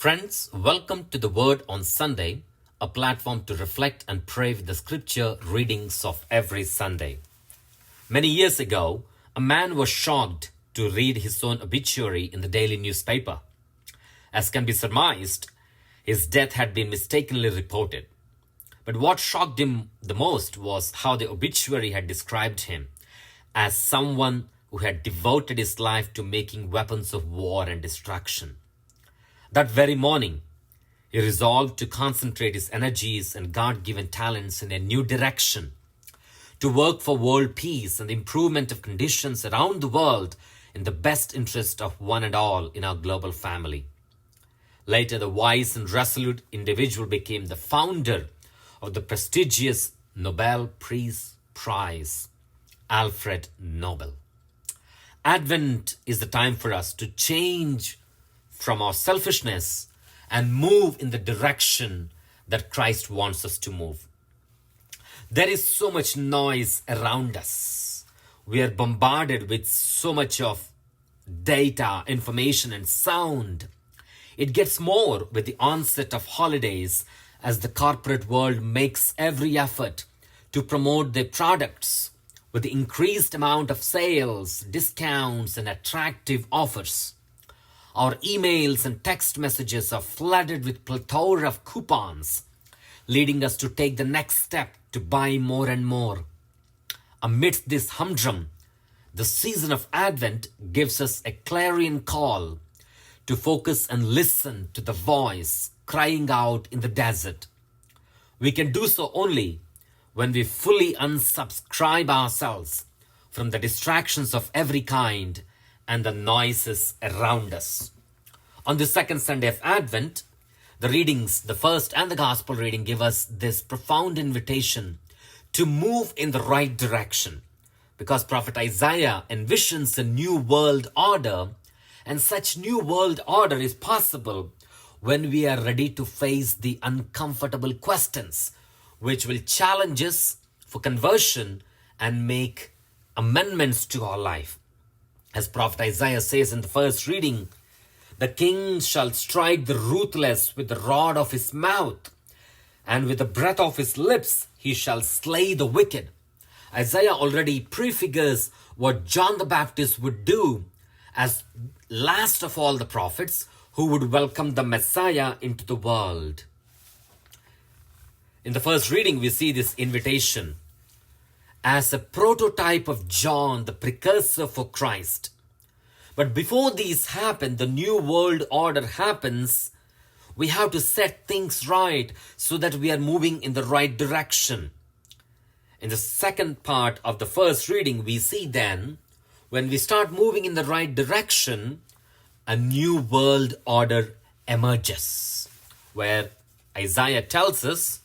Friends, welcome to the Word on Sunday, a platform to reflect and pray with the scripture readings of every Sunday. Many years ago, a man was shocked to read his own obituary in the daily newspaper. As can be surmised, his death had been mistakenly reported. But what shocked him the most was how the obituary had described him as someone who had devoted his life to making weapons of war and destruction. That very morning, he resolved to concentrate his energies and God-given talents in a new direction, to work for world peace and the improvement of conditions around the world in the best interest of one and all in our global family. Later, the wise and resolute individual became the founder of the prestigious Nobel Peace Prize, Alfred Nobel. Advent is the time for us to change from our selfishness and move in the direction that Christ wants us to move. There is so much noise around us. We are bombarded with so much of data, information, and sound. It gets more with the onset of holidays as the corporate world makes every effort to promote their products with the increased amount of sales, discounts, and attractive offers. Our emails and text messages are flooded with plethora of coupons, leading us to take the next step to buy more and more. Amidst this humdrum, the season of Advent gives us a clarion call to focus and listen to the voice crying out in the desert. We can do so only when we fully unsubscribe ourselves from the distractions of every kind and the noises around us. On the second Sunday of Advent, the readings, the first and the gospel reading, give us this profound invitation to move in the right direction, because Prophet Isaiah envisions a new world order, and such new world order is possible when we are ready to face the uncomfortable questions which will challenge us for conversion and make amendments to our life. As Prophet Isaiah says in the first reading, the king shall strike the ruthless with the rod of his mouth, and with the breath of his lips he shall slay the wicked. Isaiah already prefigures what John the Baptist would do as last of all the prophets who would welcome the Messiah into the world. In the first reading, we see this invitation as a prototype of John, the precursor for Christ. But before these happen, the new world order happens, we have to set things right so that we are moving in the right direction. In the second part of the first reading, we see then, when we start moving in the right direction, a new world order emerges, where Isaiah tells us,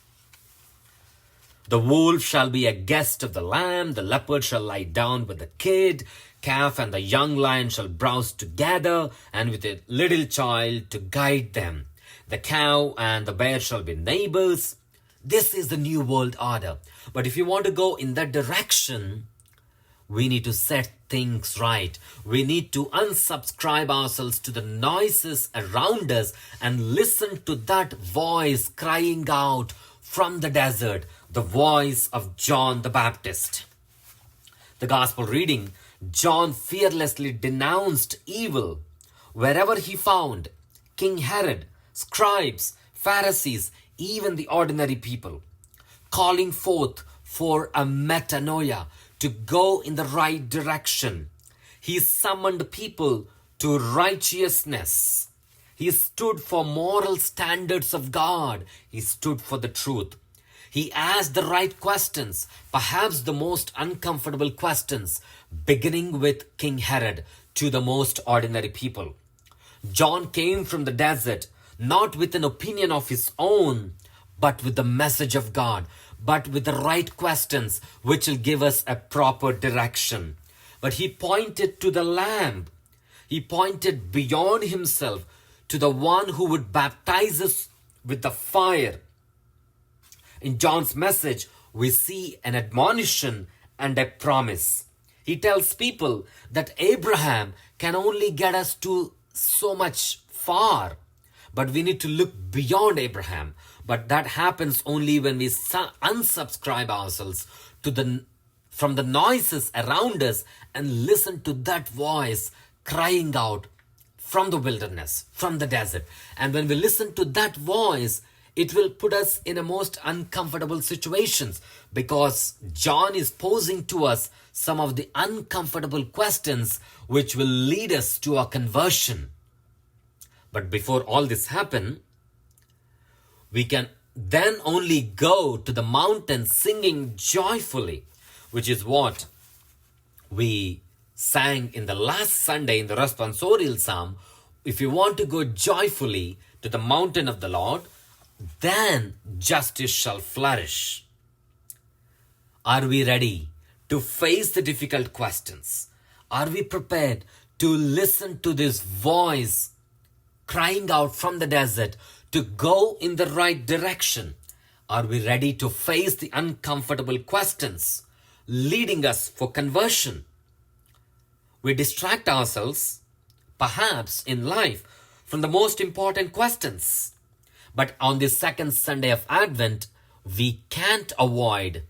the wolf shall be a guest of the lamb, the leopard shall lie down with the kid, calf and the young lion shall browse together, and with a little child to guide them. The cow and the bear shall be neighbors. This is the new world order. But if you want to go in that direction, we need to set things right. We need to unsubscribe ourselves to the noises around us and listen to that voice crying out from the desert, the voice of John the Baptist. The gospel reading, John fearlessly denounced evil wherever he found King Herod, scribes, Pharisees, even the ordinary people, calling forth for a metanoia, to go in the right direction. He summoned people to righteousness. He stood for moral standards of God. He stood for the truth. He asked the right questions, perhaps the most uncomfortable questions, beginning with King Herod to the most ordinary people. John came from the desert, not with an opinion of his own, but with the message of God, but with the right questions which will give us a proper direction. But he pointed to the Lamb. He pointed beyond himself to the one who would baptize us with the fire. In John's message, we see an admonition and a promise. He tells people that Abraham can only get us to so much far, but we need to look beyond Abraham. But that happens only when we unsubscribe ourselves from the noises around us and listen to that voice crying out from the wilderness, from the desert. And when we listen to that voice, it will put us in a most uncomfortable situations, because John is posing to us some of the uncomfortable questions which will lead us to our conversion. But before all this happen, we can then only go to the mountain singing joyfully, which is what we sang in the last Sunday in the responsorial psalm. If you want to go joyfully to the mountain of the Lord, then justice shall flourish. Are we ready to face the difficult questions? Are we prepared to listen to this voice crying out from the desert to go in the right direction? Are we ready to face the uncomfortable questions leading us for conversion? We distract ourselves, perhaps in life, from the most important questions. But on the second Sunday of Advent, we can't avoid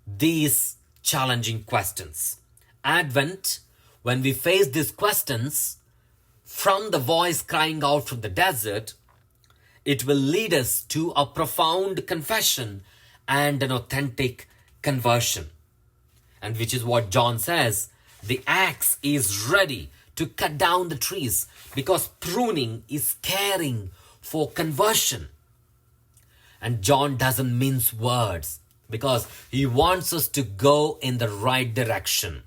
these challenging questions. Advent, when we face these questions from the voice crying out from the desert, it will lead us to a profound confession and an authentic conversion. And which is what John says, the axe is ready to cut down the trees, because pruning is caring for conversion. And John doesn't mince words, because he wants us to go in the right direction.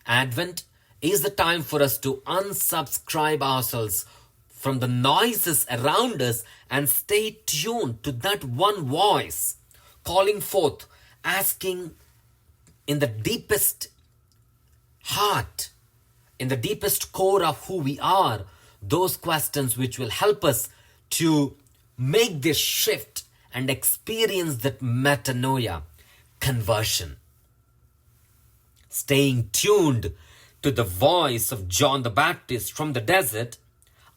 Advent is the time for us to unsubscribe ourselves from the noises around us and stay tuned to that one voice calling forth, asking in the deepest heart, in the deepest core of who we are, those questions which will help us to make this shift and experience that metanoia, conversion. Staying tuned to the voice of John the Baptist from the desert,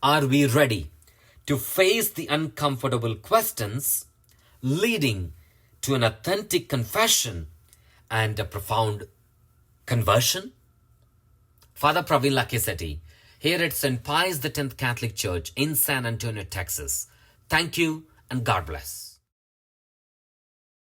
are we ready to face the uncomfortable questions leading to an authentic confession and a profound conversion? Father Praveen Lakkisetti, here at St. Pius X Catholic Church in San Antonio, Texas. Thank you and God bless.